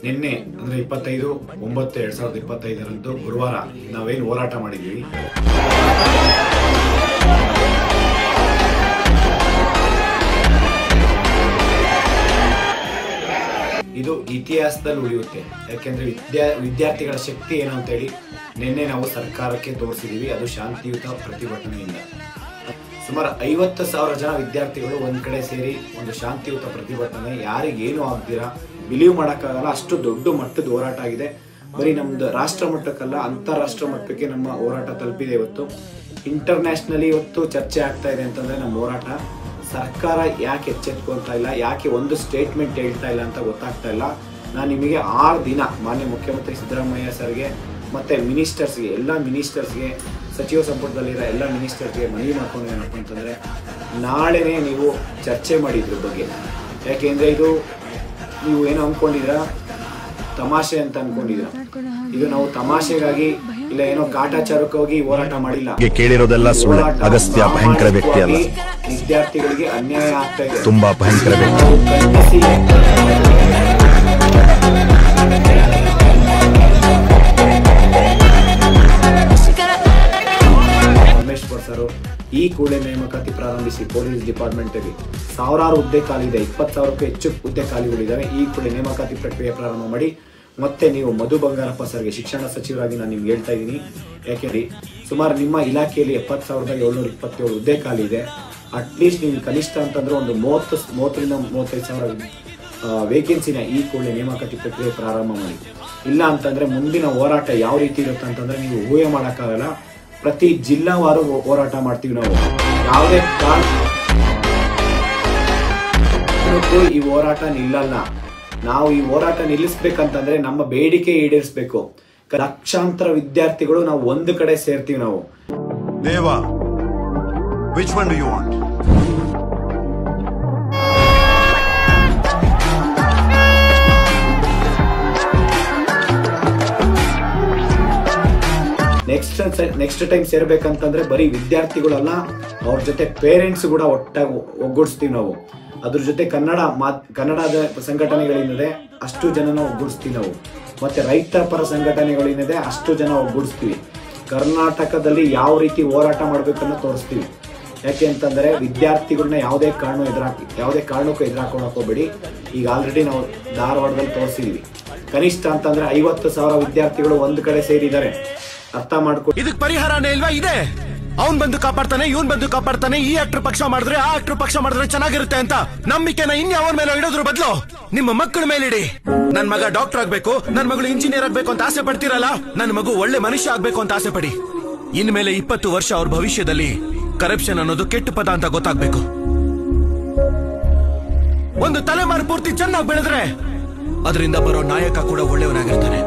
ನಿನ್ನೆ ಅಂದ್ರೆ 25/9/2025 ಗುರುವಾರ ನಾವೇನು ಹೋರಾಟ ಮಾಡಿದ್ವಿ, ಇದು ಇತಿಹಾಸದಲ್ಲಿ ಉಳಿಯುತ್ತೆ. ಯಾಕೆಂದ್ರೆ ವಿದ್ಯಾರ್ಥಿಗಳ ಶಕ್ತಿ ಏನು ಅಂತ ಹೇಳಿ ನಿನ್ನೆ ನಾವು ಸರ್ಕಾರಕ್ಕೆ ತೋರಿಸಿದೀವಿ. ಅದು ಶಾಂತಿಯುತ ಪ್ರತಿಭಟನೆಯಿಂದ ಸುಮಾರು 50,000 ಜನ ವಿದ್ಯಾರ್ಥಿಗಳು ಒಂದ್ ಕಡೆ ಸೇರಿ ಒಂದು ಶಾಂತಿಯುತ ಪ್ರತಿಭಟನೆ, ಯಾರಿಗೇನು ಆಗ್ದಿರಾ ಬಿಲೀವ್ ಮಾಡೋಕ್ಕಾಗಲ್ಲ, ಅಷ್ಟು ದೊಡ್ಡ ಮಟ್ಟದ ಹೋರಾಟ ಆಗಿದೆ. ಬರೀ ನಮ್ದು ರಾಷ್ಟ್ರ ಮಟ್ಟಕ್ಕಲ್ಲ, ಅಂತಾರಾಷ್ಟ್ರ ಮಟ್ಟಕ್ಕೆ ನಮ್ಮ ಹೋರಾಟ ತಲುಪಿದೆ. ಇವತ್ತು ಇಂಟರ್ನ್ಯಾಷನಲಿ ಇವತ್ತು ಚರ್ಚೆ ಆಗ್ತಾ ಇದೆ ಅಂತಂದ್ರೆ ನಮ್ಮ ಹೋರಾಟ. ಸರ್ಕಾರ ಯಾಕೆ ಎಚ್ಚೆತ್ಕೊಳ್ತಾ ಇಲ್ಲ, ಯಾಕೆ ಒಂದು ಸ್ಟೇಟ್ಮೆಂಟ್ ಹೇಳ್ತಾ ಇಲ್ಲ ಅಂತ ಗೊತ್ತಾಗ್ತಾ ಇಲ್ಲ. ನಾನು ನಿಮಗೆ 6 ದಿನ ಮಾನ್ಯ ಮುಖ್ಯಮಂತ್ರಿ ಸಿದ್ದರಾಮಯ್ಯ ಸರ್ಗೆ ಮತ್ತೆ ಮಿನಿಸ್ಟರ್ಸ್ಗೆ, ಎಲ್ಲ ಮಿನಿಸ್ಟರ್ಸ್ಗೆ, ಸಚಿವ ಸಂಪುಟದಲ್ಲಿರೋ ಎಲ್ಲ ಮಿನಿಸ್ಟರ್ಸ್ಗೆ ಮನವಿ ಮಾಡ್ಕೊಂಡು ಏನಪ್ಪ ಅಂತಂದರೆ, ನಾಳೆನೇ ನೀವು ಚರ್ಚೆ ಮಾಡಿ ಇದ್ರ ಬಗ್ಗೆ. ಯಾಕೆಂದರೆ ಇದು ನೀವು ಏನು ಅಂದ್ಕೊಂಡಿದ್ದೀರಾ, ತಮಾಷೆ ಅಂತ ಅಂದ್ಕೊಂಡಿದ್ದೀರಾ. ಇದು ನಾವು ತಮಾಷೆಗಾಗಿ ಇಲ್ಲ ಏನೋ ಕಾಟಾಚಾರಕ್ಕಾಗಿ ಹೋರಾಟ ಮಾಡಿಲ್ಲ. ಕೇಳಿರೋದೆಲ್ಲ ಸುಳ್ಳು. ಅಗಸ್ತ್ಯ ಭಯಂಕರ ವ್ಯಕ್ತಿ ಅಲ್ಲ, ವಿದ್ಯಾರ್ಥಿಗಳಿಗೆ ಅನ್ಯಾಯ ಆಗ್ತಾ ಇದೆ, ತುಂಬಾ ಭಯಂಕರ ವ್ಯಕ್ತಿ. ಈ ಕೂಡಲೇ ನೇಮಕಾತಿ ಪ್ರಾರಂಭಿಸಿ. ಪೊಲೀಸ್ ಡಿಪಾರ್ಟ್ಮೆಂಟ್ ಅಲ್ಲಿ ಸಾವಿರಾರು ಹುದ್ದೆ ಖಾಲಿದೆ, 20,000ಕ್ಕೂ ಹೆಚ್ಚು ಹುದ್ದೆ ಖಾಲಿಗಳಿದ್ದಾವೆ. ಈ ಕೂಡಲೇ ನೇಮಕಾತಿ ಪ್ರಕ್ರಿಯೆ ಪ್ರಾರಂಭ ಮಾಡಿ. ಮತ್ತೆ ನೀವು ಮಧು ಬಂಗಾರಪ್ಪ ಸರ್ಗೆ ಶಿಕ್ಷಣ ಸಚಿವರಾಗಿ ನಾನು ನಿಮ್ಗೆ ಹೇಳ್ತಾ ಇದ್ದೀನಿ. ಯಾಕೆಂದ್ರೆ ಸುಮಾರು ನಿಮ್ಮ ಇಲಾಖೆಯಲ್ಲಿ 70,727 ಹುದ್ದೆ ಖಾಲಿ ಇದೆ. ಅಟ್ಲೀಸ್ಟ್ ನೀವು ಕನಿಷ್ಠ ಅಂತಂದ್ರೆ ಒಂದು 30ರಿಂದ 35,000 ವೇಕೆನ್ಸಿನ ಈ ಕೂಡಲೇ ನೇಮಕಾತಿ ಪ್ರಕ್ರಿಯೆ ಪ್ರಾರಂಭ ಮಾಡಿ. ಇಲ್ಲ ಅಂತಂದ್ರೆ ಮುಂದಿನ ಹೋರಾಟ ಯಾವ ರೀತಿ ಇರುತ್ತೆ ಅಂತಂದ್ರೆ ನೀವು ಊಹೆ ಮಾಡೋಕ್ಕಾಗಲ್ಲ. ಪ್ರತಿ ಜಿಲ್ಲಾವಾರು ಹೋರಾಟ ಮಾಡ್ತೀವಿ ನಾವು. ಯಾವುದೇ ಕಾರಣಕ್ಕೂ ಈ ಹೋರಾಟ ನಿಲ್ಲಲ್ಲ. ನಾವು ಈ ಹೋರಾಟ ನಿಲ್ಲಿಸ್ಬೇಕಂತಂದ್ರೆ ನಮ್ಮ ಬೇಡಿಕೆ ಈಡೇರಿಸಬೇಕು. ಲಕ್ಷಾಂತರ ವಿದ್ಯಾರ್ಥಿಗಳು ನಾವು ಒಂದು ಕಡೆ ಸೇರ್ತೀವಿ ನಾವು. ದೇವಾ, which one do you want? Next time ಸೇರ್ಬೇಕಂತಂದ್ರೆ ಬರೀ ವಿದ್ಯಾರ್ಥಿಗಳಲ್ಲ, ಅವ್ರ ಜೊತೆ ಪೇರೆಂಟ್ಸ್ ಕೂಡ ಒಟ್ಟಾಗಿ ಒಗ್ಗೂಡಿಸ್ತೀವಿ ನಾವು. ಅದ್ರ ಜೊತೆ ಕನ್ನಡದ ಸಂಘಟನೆಗಳೇನಿದೆ ಅಷ್ಟು ಜನನ ಒಗ್ಗೂಡಿಸ್ತೀವಿ ನಾವು. ಮತ್ತೆ ರೈತರ ಪರ ಸಂಘಟನೆಗಳೇನಿದೆ ಅಷ್ಟು ಜನ ಒಗ್ಗೂಡಿಸ್ತೀವಿ. ಕರ್ನಾಟಕದಲ್ಲಿ ಯಾವ ರೀತಿ ಹೋರಾಟ ಮಾಡ್ಬೇಕನ್ನ ತೋರಿಸ್ತೀವಿ. ಯಾಕೆ ಅಂತಂದ್ರೆ ವಿದ್ಯಾರ್ಥಿಗಳನ್ನ ಯಾವುದೇ ಕಾರಣಕ್ಕೂ ಎದುರಾಕೊಳಕ್ ಹೋಗ್ಬೇಡಿ. ಈಗ ಆಲ್ರೆಡಿ ನಾವು ಧಾರವಾಡದಲ್ಲಿ ತೋರಿಸಿದೀವಿ. ಕನಿಷ್ಠ ಅಂತಂದ್ರೆ 50,000 ವಿದ್ಯಾರ್ಥಿಗಳು ಒಂದ್ ಕಡೆ ಸೇರಿದ್ದಾರೆ. ಅರ್ಥ ಮಾಡ್ಕೊ. ಇದಕ್ಕೆ ಪರಿಹಾರನೇ ಇಲ್ವಾ? ಇದೆ. ಅವ್ನ್ ಬಂದು ಕಾಪಾಡ್ತಾನೆ, ಇವನ್ ಬಂದು ಕಾಪಾಡ್ತಾನೆ. ಈ ಆಕ್ಟರ್ ಪಕ್ಷ ಮಾಡಿದ್ರೆ ಆ ಆಕ್ಟರ್ ಪಕ್ಷ ಮಾಡಿದ್ರೆ ಚೆನ್ನಾಗಿರುತ್ತೆ ಅಂತ ನಂಬಿಕೆನ ಇನ್ಯಾವನ ಮೇಲೆ ಇಡೋದ್ರ ಬದಲು ನಿಮ್ಮ ಮಕ್ಕಳ ಮೇಲೆ ಇಡಿ. ನನ್ ಮಗ ಡಾಕ್ಟರ್ ಆಗ್ಬೇಕು, ನನ್ ಮಗಳು ಇಂಜಿನಿಯರ್ ಆಗ್ಬೇಕು ಅಂತ ಆಸೆ ಪಡ್ತೀರಲ್ಲ, ನನ್ ಮಗು ಒಳ್ಳೆ ಮನುಷ್ಯ ಆಗ್ಬೇಕು ಅಂತ ಆಸೆ ಪಡಿ. ಇನ್ಮೇಲೆ 20 ವರ್ಷ ಅವ್ರ ಭವಿಷ್ಯದಲ್ಲಿ ಕರಪ್ಷನ್ ಅನ್ನೋದು ಕೆಟ್ಟ ಪದ ಅಂತ ಗೊತ್ತಾಗ್ಬೇಕು. ಒಂದು ತಲೆಮಾರು ಪೂರ್ತಿ ಚೆನ್ನಾಗಿ ಬೆಳೆದ್ರೆ ಅದರಿಂದ ಬರೋ ನಾಯಕ ಕೂಡ ಒಳ್ಳೆಯವನಾಗಿರ್ತಾನೆ.